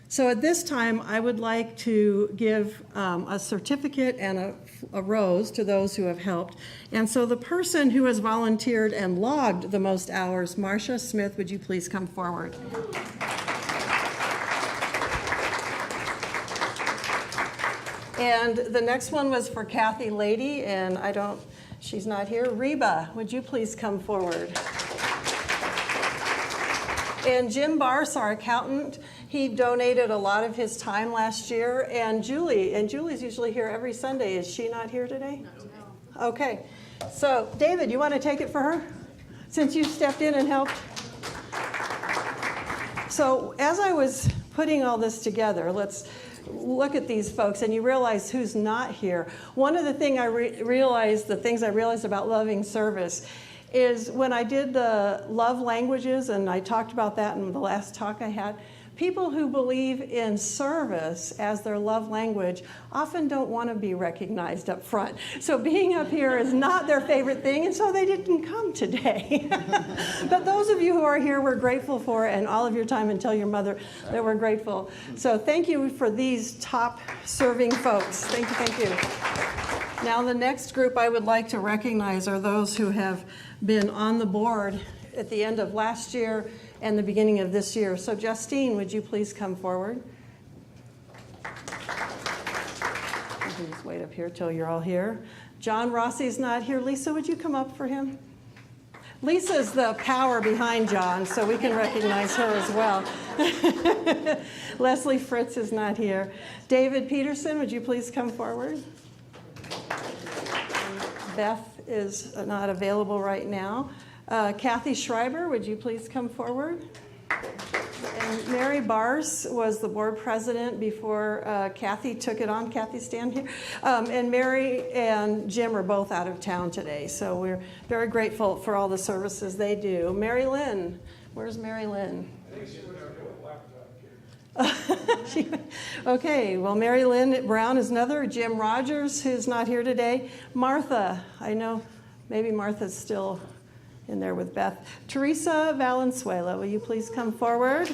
So at this time, I would like to give a certificate and a rose to those who have helped. And so the person who has volunteered and logged the most hours, Marcia Smith, would you please come forward? And the next one was for Kathy Lady, and she's not here. Reba, would you please come forward? And Jim Bars, our accountant, he donated a lot of his time last year. And Julie's usually here every Sunday. Is she not here today? No. Okay. So, David, you want to take it for her? Since you stepped in and helped? So, as I was putting all this together, let's look at these folks, and you realize who's not here. One of the things I realized about loving service is when I did the love languages, and I talked about that in the last talk I had, people who believe in service as their love language often don't want to be recognized up front. So being up here is not their favorite thing, and so they didn't come today. But those of you who are here, we're grateful for, and all of your time, and tell your mother that we're grateful. So thank you for these top serving folks. Thank you, thank you. Now the next group I would like to recognize are those who have been on the board at the end of last year and the beginning of this year. So Justine, would you please come forward? Just wait up here till you're all here. John Rossi's not here. Lisa, would you come up for him? Lisa's the power behind John, so we can recognize her as well. Leslie Fritz is not here. David Peterson, would you please come forward? Beth is not available right now. Kathy Schreiber, would you please come forward? And Mary Bars was the board president before Kathy took it on. Kathy, stand here. And Mary and Jim are both out of town today, so we're very grateful for all the services they do. Mary Lynn, where's Mary Lynn? Okay, well, Mary Lynn Brown is another. Jim Rogers, who's not here today. Martha, I know maybe Martha's still in there with Beth. Teresa Valenzuela, will you please come forward?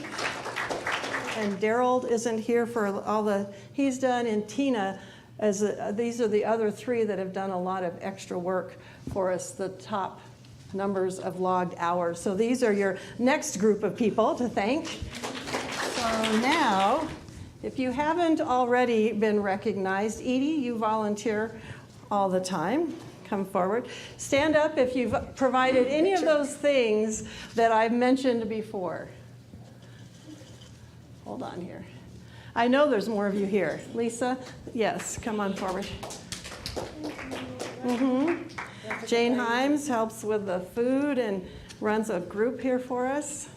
And Daryl isn't here for all he's done. And Tina, these are the other three that have done a lot of extra work for us, the top numbers of logged hours. So these are your next group of people to thank. So now, if you haven't already been recognized, Edie, you volunteer all the time. Come forward. Stand up if you've provided any of those things that I've mentioned before. Hold on here. I know there's more of you here. Lisa, yes, come on forward. Jane Himes helps with the food and runs a group here for us.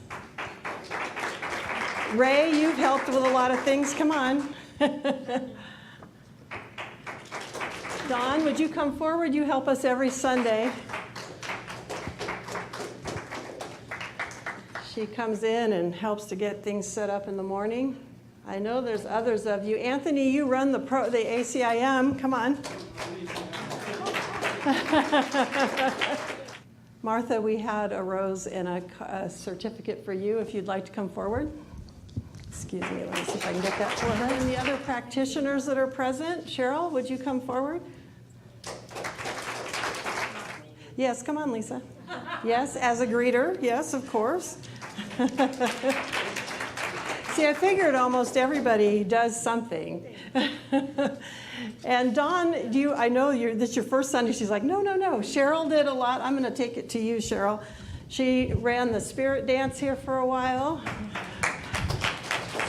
Ray, you've helped with a lot of things. Come on. Dawn, would you come forward? You help us every Sunday. She comes in and helps to get things set up in the morning. I know there's others of you. Anthony, you run the ACIM. Come on. Martha, we had a rose and a certificate for you if you'd like to come forward. Excuse me, let me see if I can get that for her. And the other practitioners that are present, Cheryl, would you come forward? Yes, come on, Lisa. Yes, as a greeter, yes, of course. See, I figured almost everybody does something. And Dawn, I know this is your first Sunday. She's like, no. Cheryl did a lot. I'm going to take it to you, Cheryl. She ran the spirit dance here for a while.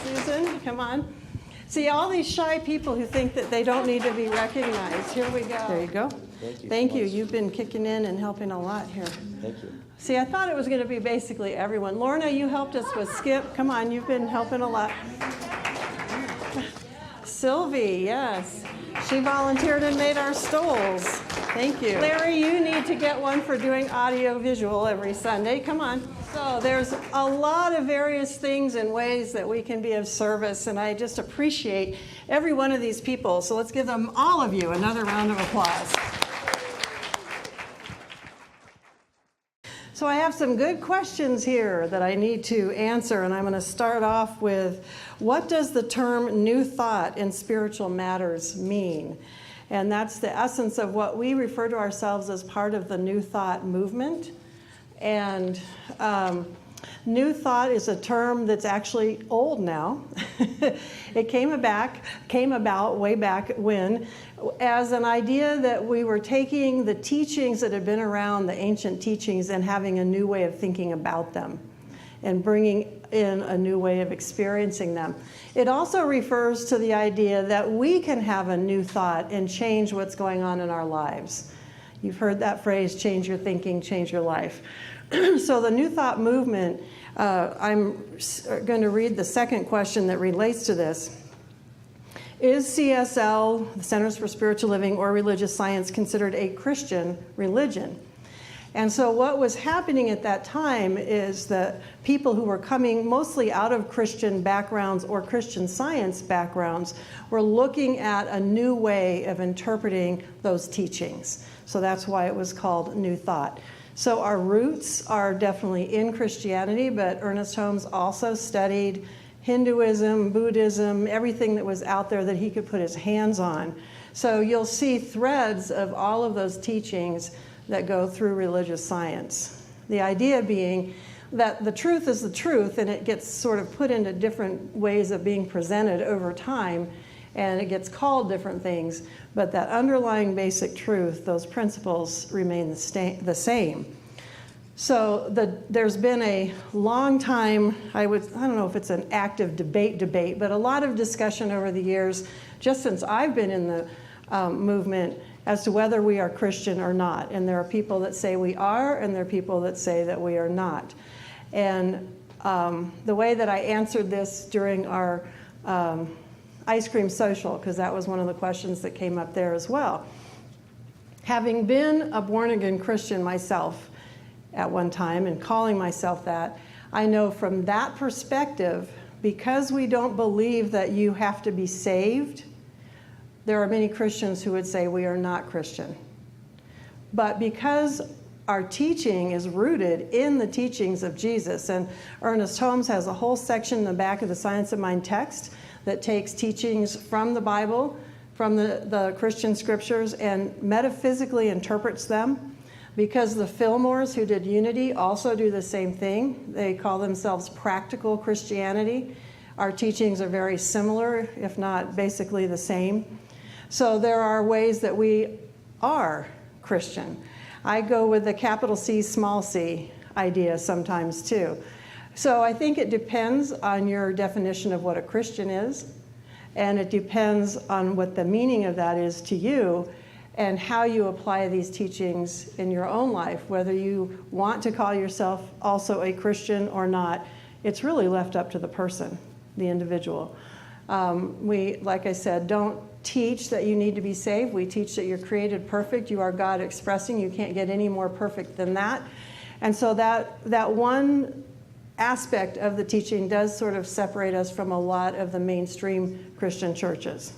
Susan, come on. See, all these shy people who think that they don't need to be recognized. Here we go. There you go. Thank you. You've been kicking in and helping a lot here. Thank you. See, I thought it was going to be basically everyone. Lorna, you helped us with Skip. Come on, you've been helping a lot. Sylvie, yes. She volunteered and made our stoles. Thank you. Larry, you need to get one for doing audio visual every Sunday. Come on. So there's a lot of various things and ways that we can be of service, and I just appreciate every one of these people. So let's give them, all of you, another round of applause. So I have some good questions here that I need to answer, and I'm going to start off with, what does the term new thought in spiritual matters mean? And that's the essence of what we refer to ourselves as part of the New Thought movement. And New Thought is a term that's actually old now. It came about way back when, as an idea that we were taking the teachings that had been around, the ancient teachings, and having a new way of thinking about them and bringing in a new way of experiencing them. It also refers to the idea that we can have a new thought and change what's going on in our lives. You've heard that phrase, change your thinking, change your life. So the New Thought movement, I'm going to read the second question that relates to this. Is CSL, the Centers for Spiritual Living, or religious science, considered a Christian religion? And so what was happening at that time is that people who were coming mostly out of Christian backgrounds or Christian Science backgrounds were looking at a new way of interpreting those teachings. So that's why it was called New Thought. So our roots are definitely in Christianity, but Ernest Holmes also studied Hinduism, Buddhism, everything that was out there that he could put his hands on. So you'll see threads of all of those teachings that go through religious science. The idea being that the truth is the truth, and it gets sort of put into different ways of being presented over time, and it gets called different things, but that underlying basic truth, those principles remain the same. So there's been a long time, I don't know if it's an active debate, but a lot of discussion over the years, just since I've been in the movement, as to whether we are Christian or not. And there are people that say we are, and there are people that say that we are not. And the way that I answered this during our ice cream social, because that was one of the questions that came up there as well. Having been a born-again Christian myself at one time and calling myself that, I know from that perspective, because we don't believe that you have to be saved, there are many Christians who would say we are not Christian. But because our teaching is rooted in the teachings of Jesus, and Ernest Holmes has a whole section in the back of the Science of Mind text that takes teachings from the Bible, from the Christian scriptures, and metaphysically interprets them. Because the Fillmores who did Unity also do the same thing. They call themselves practical Christianity. Our teachings are very similar, if not basically the same. So there are ways that we are Christian. I go with the capital C, small c idea sometimes too. So I think it depends on your definition of what a Christian is, and it depends on what the meaning of that is to you and how you apply these teachings in your own life, whether you want to call yourself also a Christian or not. It's really left up to the person, the individual. We, like I said, don't teach that you need to be saved. We teach that you're created perfect. You are God expressing. You can't get any more perfect than that. And so that one aspect of the teaching does sort of separate us from a lot of the mainstream Christian churches.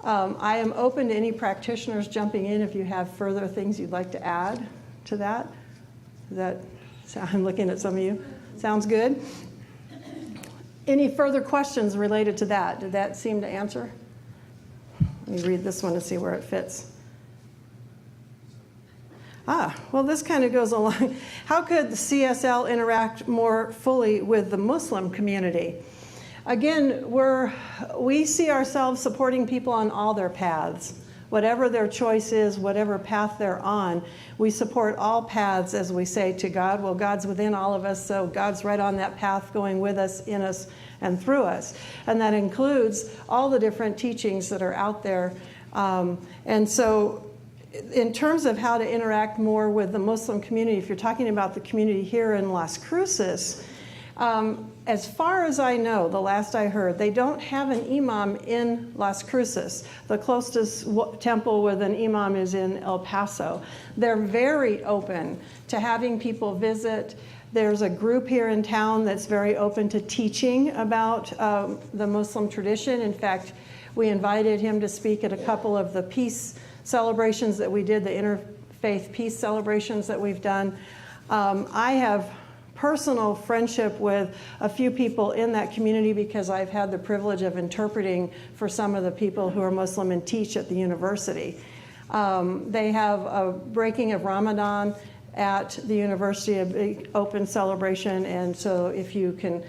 I am open to any practitioners jumping in if you have further things you'd like to add to that. I'm looking at some of you. Sounds good? Any further questions related to that? Did that seem to answer? Let me read this one to see where it fits. Well, this kind of goes along. How could the CSL interact more fully with the Muslim community? Again, we see ourselves supporting people on all their paths. Whatever their choice is, whatever path they're on, we support all paths, as we say to God. Well, God's within all of us, so God's right on that path going with us, in us, and through us. And that includes all the different teachings that are out there. And so in terms of how to interact more with the Muslim community, if you're talking about the community here in Las Cruces, as far as I know, the last I heard, they don't have an imam in Las Cruces. The closest temple with an imam is in El Paso. They're very open to having people visit. There's a group here in town that's very open to teaching about the Muslim tradition. In fact, we invited him to speak at a couple of the peace celebrations that we did, the interfaith peace celebrations that we've done. I have personal friendship with a few people in that community because I've had the privilege of interpreting for some of the people who are Muslim and teach at the university. They have a breaking of Ramadan at the university, a big open celebration, and so if you can,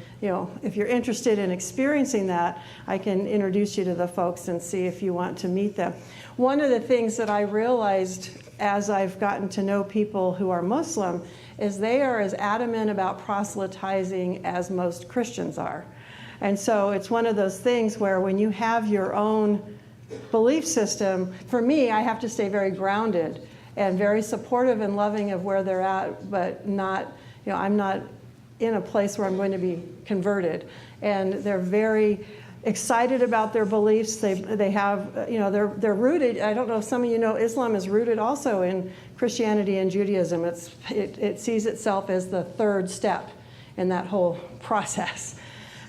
if you're interested in experiencing that, I can introduce you to the folks and see if you want to meet them. One of the things that I realized as I've gotten to know people who are Muslim is they are as adamant about proselytizing as most Christians are. And so it's one of those things where when you have your own belief system, for me, I have to stay very grounded and very supportive and loving of where they're at, but not, I'm not in a place where I'm going to be converted. And they're very excited about their beliefs. They have, they're rooted. I don't know if some of you know, Islam is rooted also in Christianity and Judaism. It sees itself as the third step in that whole process.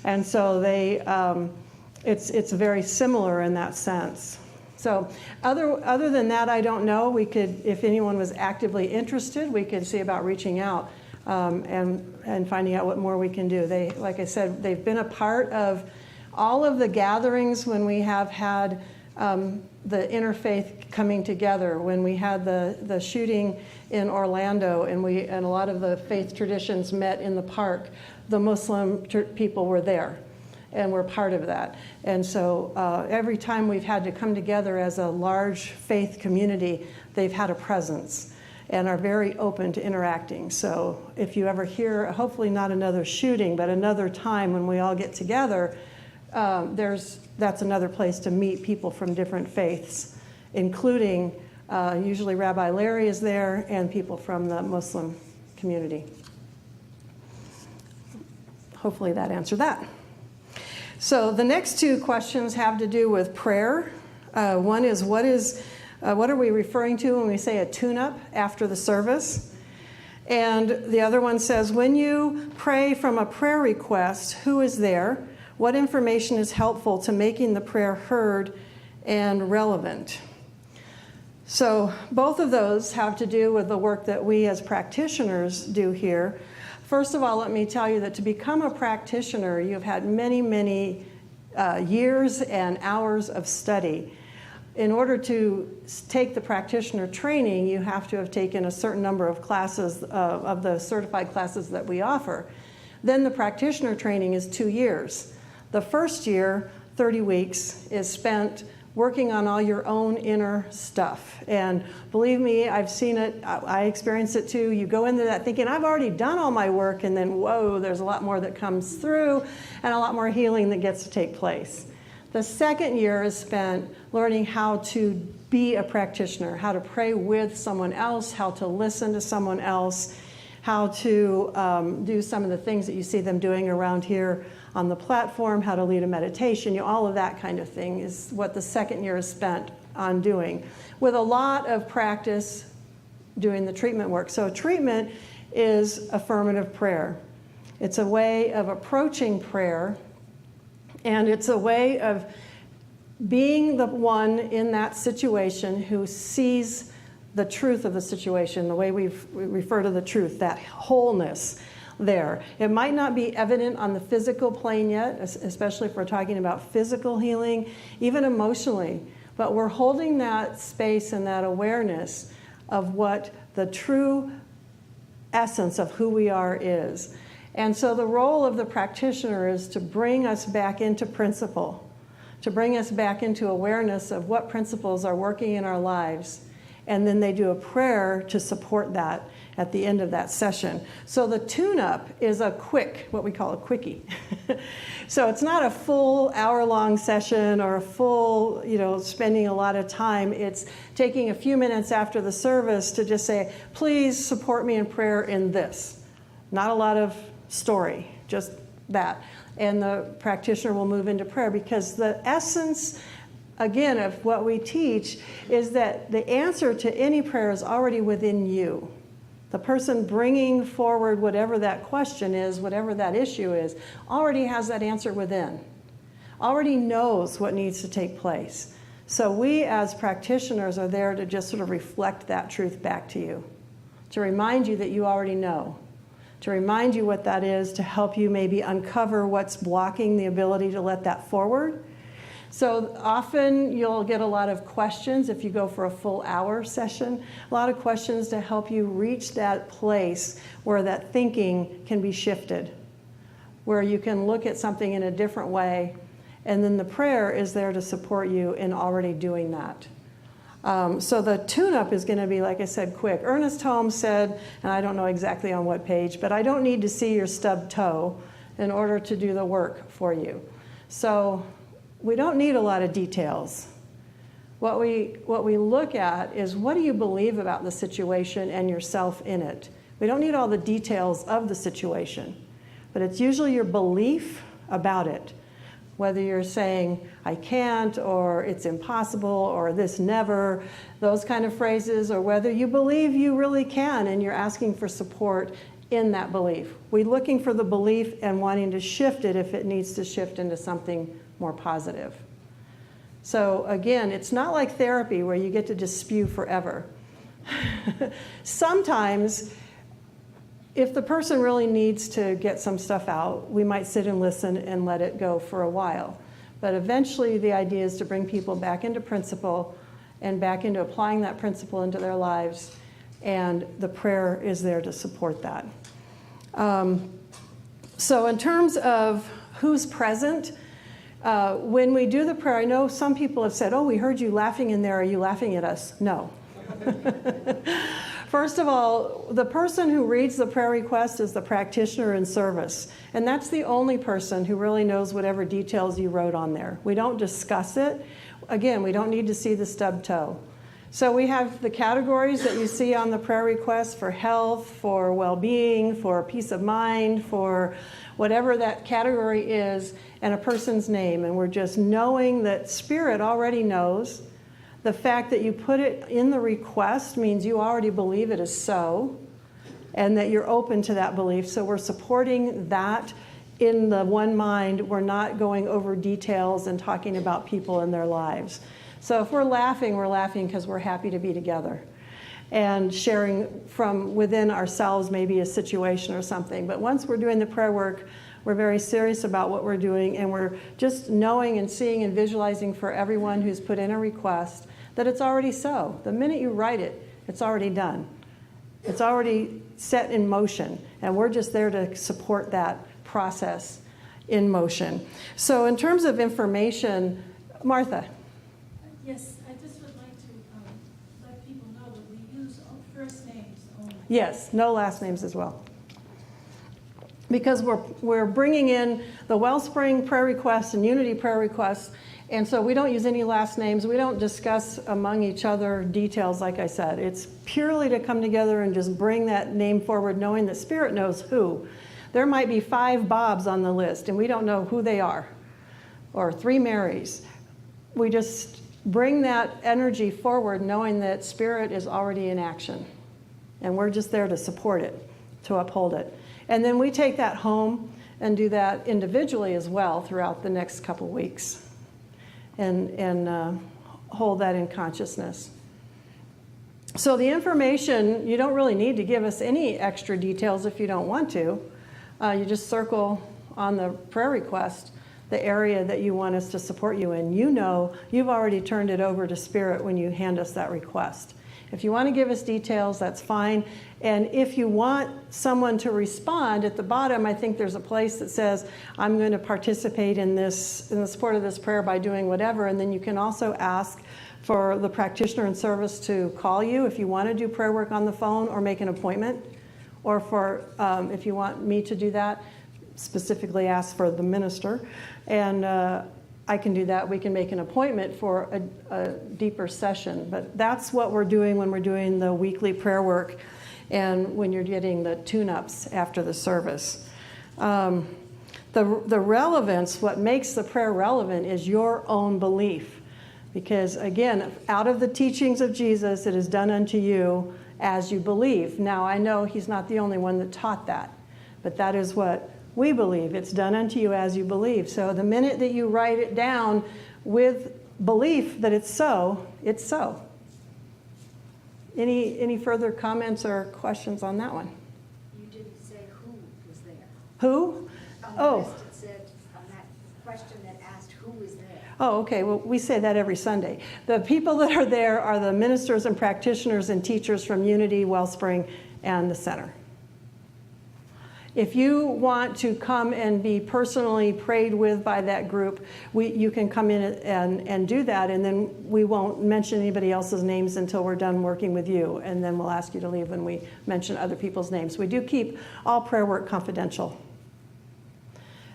And so it's very similar in that sense. So other than that, I don't know. We could, if anyone was actively interested, we could see about reaching out and finding out what more we can do. They, like I said, they've been a part of all of the gatherings when we have had the interfaith coming together. When we had the shooting in Orlando and a lot of the faith traditions met in the park, the Muslim people were there. And we're part of that. And so every time we've had to come together as a large faith community, they've had a presence and are very open to interacting. So if you ever hear, hopefully not another shooting, but another time when we all get together, that's another place to meet people from different faiths, including usually Rabbi Larry is there and people from the Muslim community. Hopefully that answered that. So the next two questions have to do with prayer. One is what are we referring to when we say a tune-up after the service? And the other one says, when you pray from a prayer request, who is there? What information is helpful to making the prayer heard and relevant? So both of those have to do with the work that we as practitioners do here. First of all, let me tell you that to become a practitioner, you've had many, many years and hours of study. In order to take the practitioner training, you have to have taken a certain number of classes of the certified classes that we offer. Then the practitioner training is 2 years. The first year, 30 weeks, is spent working on all your own inner stuff. And believe me, I've seen it, I experienced it too. You go into that thinking, I've already done all my work, and then whoa, there's a lot more that comes through and a lot more healing that gets to take place. The second year is spent learning how to be a practitioner, how to pray with someone else, how to listen to someone else, how to do some of the things that you see them doing around here on the platform, how to lead a meditation, all of that kind of thing is what the second year is spent on doing, with a lot of practice doing the treatment work. So treatment is affirmative prayer. It's a way of approaching prayer, and it's a way of being the one in that situation who sees the truth of the situation, the way we refer to the truth, that wholeness there. It might not be evident on the physical plane yet, especially if we're talking about physical healing, even emotionally, but we're holding that space and that awareness of what the true essence of who we are is. And so the role of the practitioner is to bring us back into principle, to bring us back into awareness of what principles are working in our lives. And then they do a prayer to support that at the end of that session. So the tune-up is what we call a quickie. So it's not a full hour-long session or a full, spending a lot of time. It's taking a few minutes after the service to just say, please support me in prayer in this. Not a lot of story, just that. And the practitioner will move into prayer, because the essence, again, of what we teach is that the answer to any prayer is already within you. The person bringing forward whatever that question is, whatever that issue is, already has that answer within, already knows what needs to take place. So we as practitioners are there to just sort of reflect that truth back to you. to remind you that you already know, to remind you what that is, to help you maybe uncover what's blocking the ability to let that forward. So often you'll get a lot of questions if you go for a full hour session, a lot of questions to help you reach that place where that thinking can be shifted, where you can look at something in a different way, and then the prayer is there to support you in already doing that. So the tune-up is going to be, like I said, quick. Ernest Holmes said, and I don't know exactly on what page, but I don't need to see your stubbed toe in order to do the work for you. So we don't need a lot of details. What we look at is, what do you believe about the situation and yourself in it? We don't need all the details of the situation, but it's usually your belief about it. Whether you're saying, I can't, or it's impossible, or this never, those kind of phrases, or whether you believe you really can and you're asking for support in that belief. We're looking for the belief and wanting to shift it if it needs to shift into something more positive. So again, it's not like therapy where you get to just spew forever. Sometimes, if the person really needs to get some stuff out, we might sit and listen and let it go for a while. But eventually the idea is to bring people back into principle and back into applying that principle into their lives, and the prayer is there to support that. So in terms of who's present, when we do the prayer, I know some people have said, oh, we heard you laughing in there. Are you laughing at us? No. First of all, the person who reads the prayer request is the practitioner in service. And that's the only person who really knows whatever details you wrote on there. We don't discuss it. Again, we don't need to see the stubbed toe. So we have the categories that you see on the prayer request for health, for well-being, for peace of mind, for whatever that category is, and a person's name. And we're just knowing that Spirit already knows. The fact that you put it in the request means you already believe it is so, and that you're open to that belief. So we're supporting that in the one mind. We're not going over details and talking about people in their lives. So if we're laughing because we're happy to be together and sharing from within ourselves maybe a situation or something. But once we're doing the prayer work, we're very serious about what we're doing, and we're just knowing and seeing and visualizing for everyone who's put in a request that it's already so. The minute you write it, it's already done. It's already set in motion, and we're just there to support that process in motion. So in terms of information, Martha. Yes, I just would like to let people know that we use first names only. Yes, no last names as well. Because we're bringing in the Wellspring prayer requests and Unity prayer requests, and so we don't use any last names. We don't discuss among each other details, like I said. It's purely to come together and just bring that name forward, knowing that Spirit knows who. There might be 5 Bobs on the list, and we don't know who they are, or 3 Marys. We just bring that energy forward, knowing that Spirit is already in action, and we're just there to support it, to uphold it. And then we take that home and do that individually as well throughout the next couple weeks. And hold that in consciousness. So the information, you don't really need to give us any extra details if you don't want to. You just circle on the prayer request the area that you want us to support you in. You know you've already turned it over to Spirit when you hand us that request. If you want to give us details, that's fine. And if you want someone to respond, at the bottom, I think there's a place that says, I'm going to participate in this, in the support of this prayer by doing whatever. And then you can also ask for the practitioner in service to call you if you want to do prayer work on the phone or make an appointment. Or for, if you want me to do that, specifically ask for the minister. And I can do that. We can make an appointment for a deeper session. But that's what we're doing when we're doing the weekly prayer work and when you're getting the tune-ups after the service. The relevance, what makes the prayer relevant is your own belief. Because again, out of the teachings of Jesus, it is done unto you as you believe. Now, I know he's not the only one that taught that, but that is what we believe. It's done unto you as you believe. So the minute that you write it down with belief that it's so, it's so. Any further comments or questions on that one? You didn't say who was there. Who? On the Oh. list it said, on that question that asked who was there. Oh, okay. Well, we say that every Sunday. The people that are there are the ministers and practitioners and teachers from Unity, Wellspring, and the center. If you want to come and be personally prayed with by that group, you can come in and do that, and then we won't mention anybody else's names until we're done working with you, and then we'll ask you to leave when we mention other people's names. We do keep all prayer work confidential.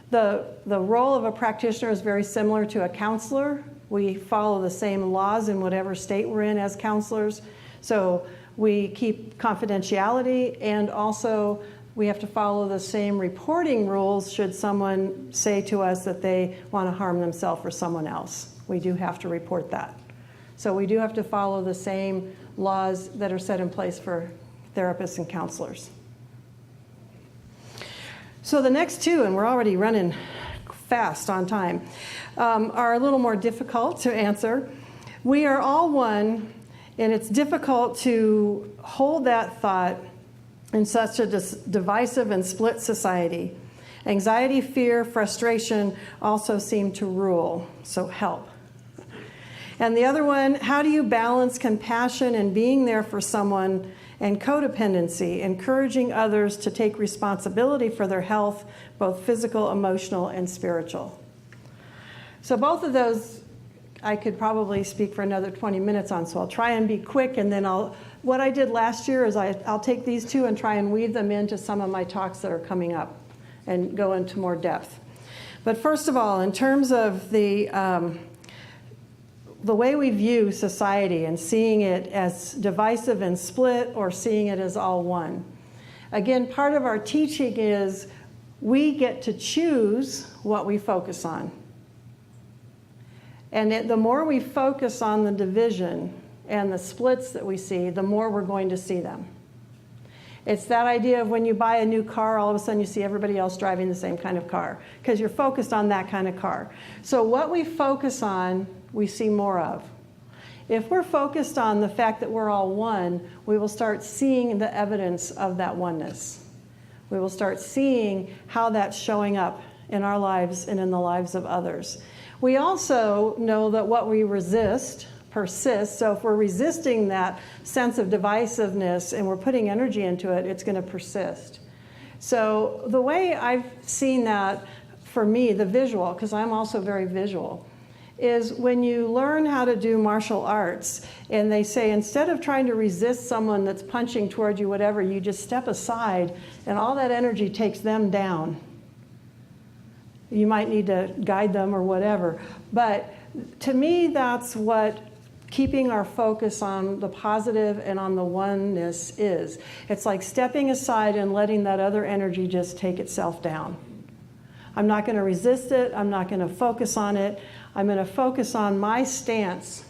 The role of a practitioner is very similar to a counselor. We follow the same laws in whatever state we're in as counselors. So we keep confidentiality, and also we have to follow the same reporting rules should someone say to us that they want to harm themselves or someone else. We do have to report that. So we do have to follow the same laws that are set in place for therapists and counselors. So the next two, and we're already running fast on time, are a little more difficult to answer. We are all one, and it's difficult to hold that thought in such a divisive and split society. Anxiety, fear, frustration also seem to rule, so help. And the other one, how do you balance compassion and being there for someone and codependency, encouraging others to take responsibility for their health, both physical, emotional, and spiritual? So both of those I could probably speak for another 20 minutes on, so I'll try and be quick, and then what I did last year is I'll take these two and try and weave them into some of my talks that are coming up and go into more depth. But first of all, in terms of the way we view society and seeing it as divisive and split or seeing it as all one. Again, part of our teaching is we get to choose what we focus on. And the more we focus on the division and the splits that we see, the more we're going to see them. It's that idea of when you buy a new car, all of a sudden you see everybody else driving the same kind of car because you're focused on that kind of car. So what we focus on, we see more of. If we're focused on the fact that we're all one, we will start seeing the evidence of that oneness. We will start seeing how that's showing up in our lives and in the lives of others. We also know that what we resist persists. So if we're resisting that sense of divisiveness and we're putting energy into it, it's going to persist. So the way I've seen that for me, the visual, because I'm also very visual, is when you learn how to do martial arts and they say instead of trying to resist someone that's punching toward you, whatever, you just step aside and all that energy takes them down. You might need to guide them or whatever. But to me, that's what keeping our focus on the positive and on the oneness is. It's like stepping aside and letting that other energy just take itself down. I'm not going to resist it. I'm not going to focus on it. I'm going to focus on my stance,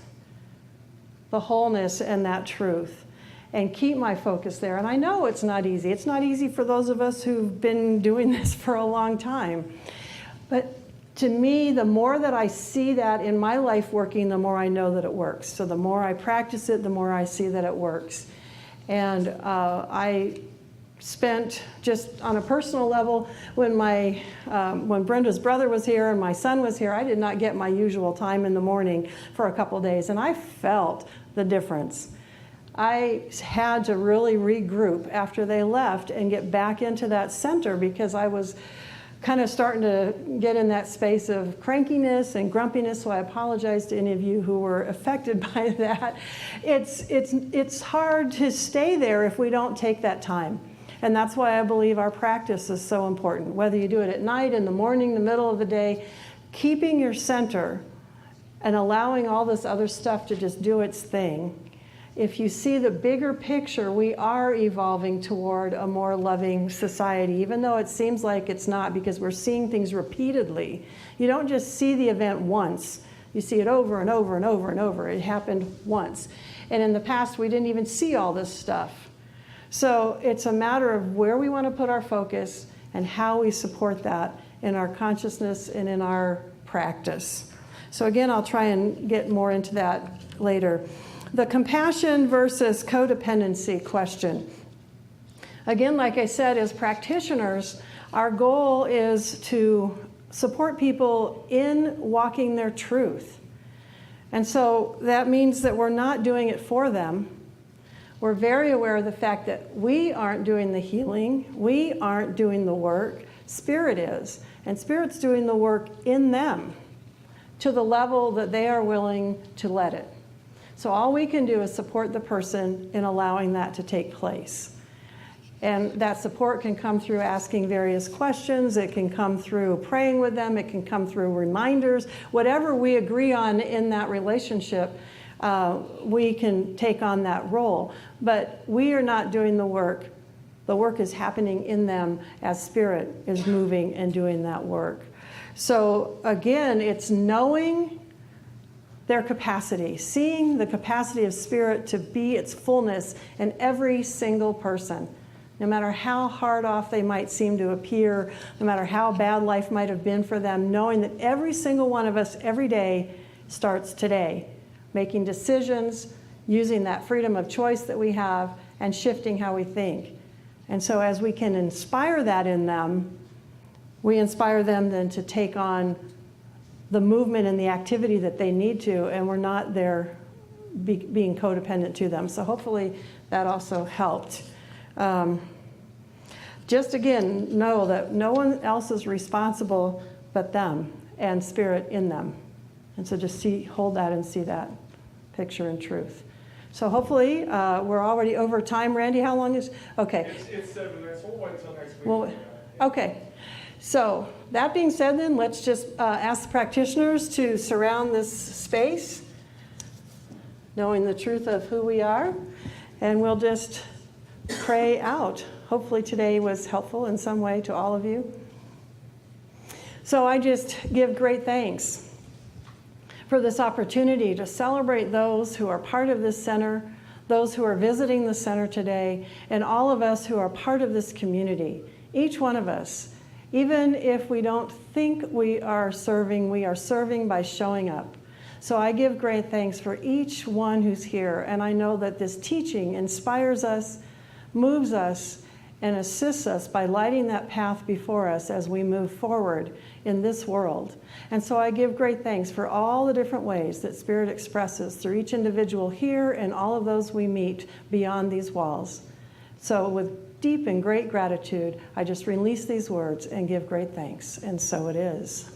the wholeness and that truth, and keep my focus there. And I know it's not easy. It's not easy for those of us who've been doing this for a long time. But to me, the more that I see that in my life working, the more I know that it works. So the more I practice it, the more I see that it works. And I spent, just on a personal level, when Brenda's brother was here and my son was here, I did not get my usual time in the morning for a couple days, and I felt the difference. I had to really regroup after they left and get back into that center because I was kind of starting to get in that space of crankiness and grumpiness, so I apologize to any of you who were affected by that. It's hard to stay there if we don't take that time. And that's why I believe our practice is so important. Whether you do it at night, in the morning, the middle of the day, keeping your center and allowing all this other stuff to just do its thing. If you see the bigger picture, we are evolving toward a more loving society, even though it seems like it's not, because we're seeing things repeatedly. You don't just see the event once. You see it over and over and over and over. It happened once. And in the past, we didn't even see all this stuff. So it's a matter of where we want to put our focus and how we support that in our consciousness and in our practice. So again, I'll try and get more into that later. The compassion versus codependency question. Again, like I said, as practitioners, our goal is to support people in walking their truth. And so that means that we're not doing it for them. We're very aware of the fact that we aren't doing the healing, we aren't doing the work, Spirit is. And Spirit's doing the work in them to the level that they are willing to let it. So all we can do is support the person in allowing that to take place. And that support can come through asking various questions, it can come through praying with them, it can come through reminders. Whatever we agree on in that relationship, we can take on that role. But we are not doing the work. The work is happening in them as Spirit is moving and doing that work. So again, it's knowing their capacity, seeing the capacity of Spirit to be its fullness in every single person. No matter how hard off they might seem to appear, no matter how bad life might have been for them, knowing that every single one of us every day starts today, making decisions, using that freedom of choice that we have, and shifting how we think. And so as we can inspire that in them, we inspire them then to take on the movement and the activity that they need to, and we're not there being codependent to them. So hopefully that also helped. Just again, know that no one else is responsible but them and Spirit in them. And so just hold that and see that picture in truth. So hopefully, we're already over time. Randy, how long is, okay. It's 7 minutes, we'll wait until next week. Well, okay. So that being said then, let's just ask the practitioners to surround this space, knowing the truth of who we are, and we'll just pray out. Hopefully today was helpful in some way to all of you. So I just give great thanks for this opportunity to celebrate those who are part of this center, those who are visiting the center today, and all of us who are part of this community. Each one of us, even if we don't think we are serving by showing up. So I give great thanks for each one who's here, and I know that this teaching inspires us, moves us, and assists us by lighting that path before us as we move forward in this world. And so I give great thanks for all the different ways that Spirit expresses through each individual here and all of those we meet beyond these walls. So with deep and great gratitude, I just release these words and give great thanks. And so it is.